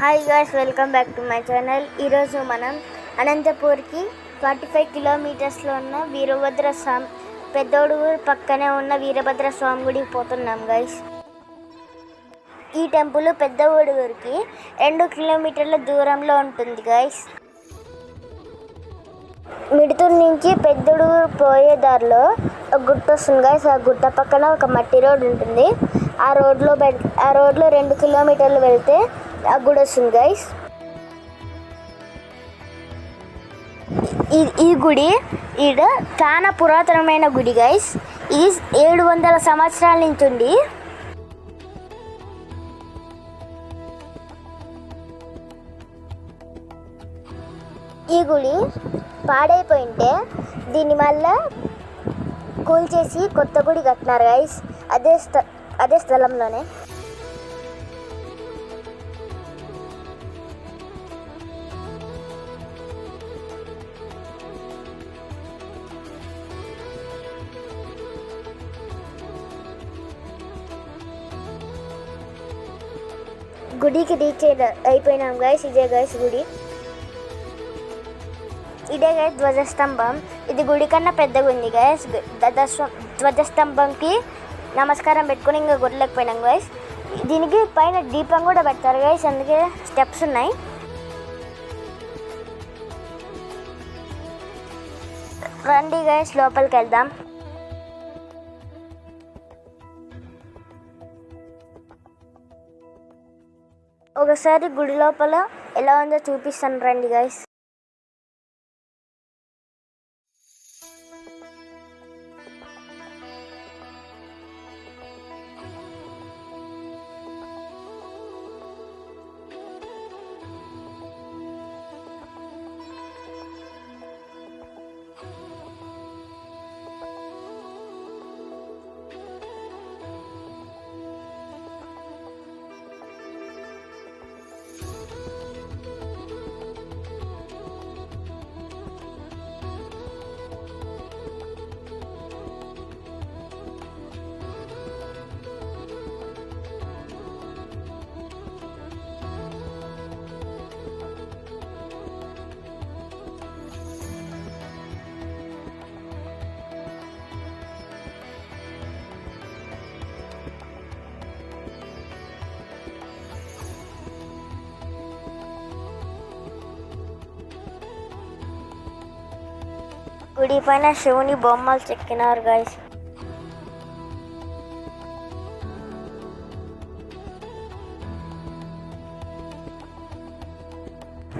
Hi guys, welcome back to my channel. ఈరోజు మనం అనంతపూర్కి 45 కిలోమీటర్స్లో ఉన్న వీరభద్ర స్వామి పెద్దోడుగురు పక్కనే ఉన్న వీరభద్ర స్వామి గుడికి పోతున్నాం గాయ్స్. ఈ టెంపుల్ పెద్ద ఒడుగురికి 2 కిలోమీటర్ల దూరంలో ఉంటుంది గాయ్స్. మిడుతూరు నుంచి పెద్దొడుగురు పోయే దారిలో ఒక గుట్ట వస్తుంది గాయ్స్. ఆ గుట్ట పక్కన ఒక మట్టి రోడ్ ఉంటుంది. ఆ రోడ్లో 2 కిలోమీటర్లు వెళ్తే ఆ గుడి వస్తుంది గైస్. ఈ గుడి ఈడ చాలా పురాతనమైన గుడి గైస్. ఇది 700 సంవత్సరాల నుంచి ఉంది. ఈ గుడి పాడైపోయింటే దీన్ని మళ్ళా కూల్చేసి కొత్త గుడి కట్టినారు గైస్. అదే స్థలంలోనే. గుడికి రీచ్ అయిపోయినాం గైస్. ఇదే గైస్ గుడి. ఇదే గైస్ ధ్వజస్తంభం. ఇది గుడి కన్నా పెద్దగా ఉంది గైస్. ధ్వజస్తంభంకి నమస్కారం పెట్టుకుని ఇంకా గుడిలేకపోయినాం గైస్. దీనికి పైన దీపం కూడా పెడతారు గైస్, అందుకే స్టెప్స్ ఉన్నాయి. రండి గైస్, లోపలికి వెళ్దాం. ఒకసారి గుడి లోపల ఎలా ఉందో చూపిస్తాను రండి గైస్. గుడి పైన శివుని బొమ్మలు చెక్కినారు గైస్.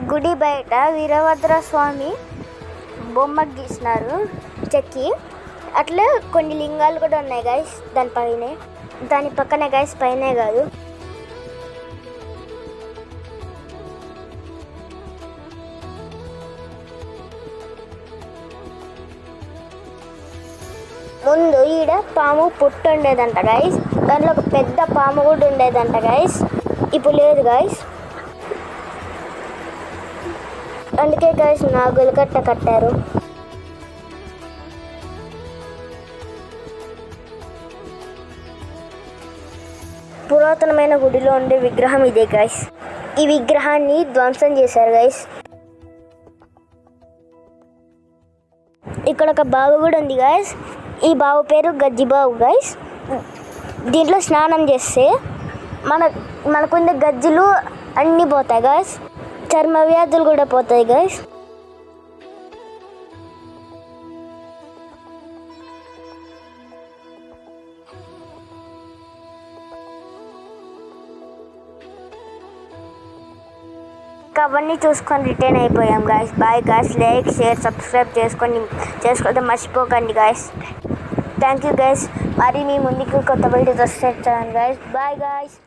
గుడి బయట వీరభద్ర స్వామి బొమ్మ గీసినారు చెక్కి. అట్లా కొన్ని లింగాలు కూడా ఉన్నాయి గైస్ దాని పక్కనే గైస్, పైనే కాదు. ముందు ఈడ పాము పుట్టు ఉండేదంట గైస్. దాంట్లో ఒక పెద్ద పాము కూడా ఉండేదంట గైస్. ఇప్పుడు లేదు గైస్. అందుకే గైస్ నాగులు కట్టారు. పురాతనమైన గుడిలో ఉండే విగ్రహం ఇదే గైస్. ఈ విగ్రహాన్ని ధ్వంసం చేశారు గైస్. ఇక్కడ ఒక బావి కూడా ఉంది గైస్. ఈ బావు పేరు గజ్జిబావు గైస్. దీంట్లో స్నానం చేస్తే మనకుండే గజ్జులు అన్నీ పోతాయి గైస్. చర్మ వ్యాధులు కూడా పోతాయి గైస్. అవన్నీ చూసుకొని రిటర్న్ అయిపోయాం guys. Bye guys. Like, share, subscribe చేసుకోవడం మర్చిపోకండి గాయస్. Thank you guys. మరి మీ ముందుకు కొత్త వీడియోస్ వస్తాను గాయస్. Bye guys.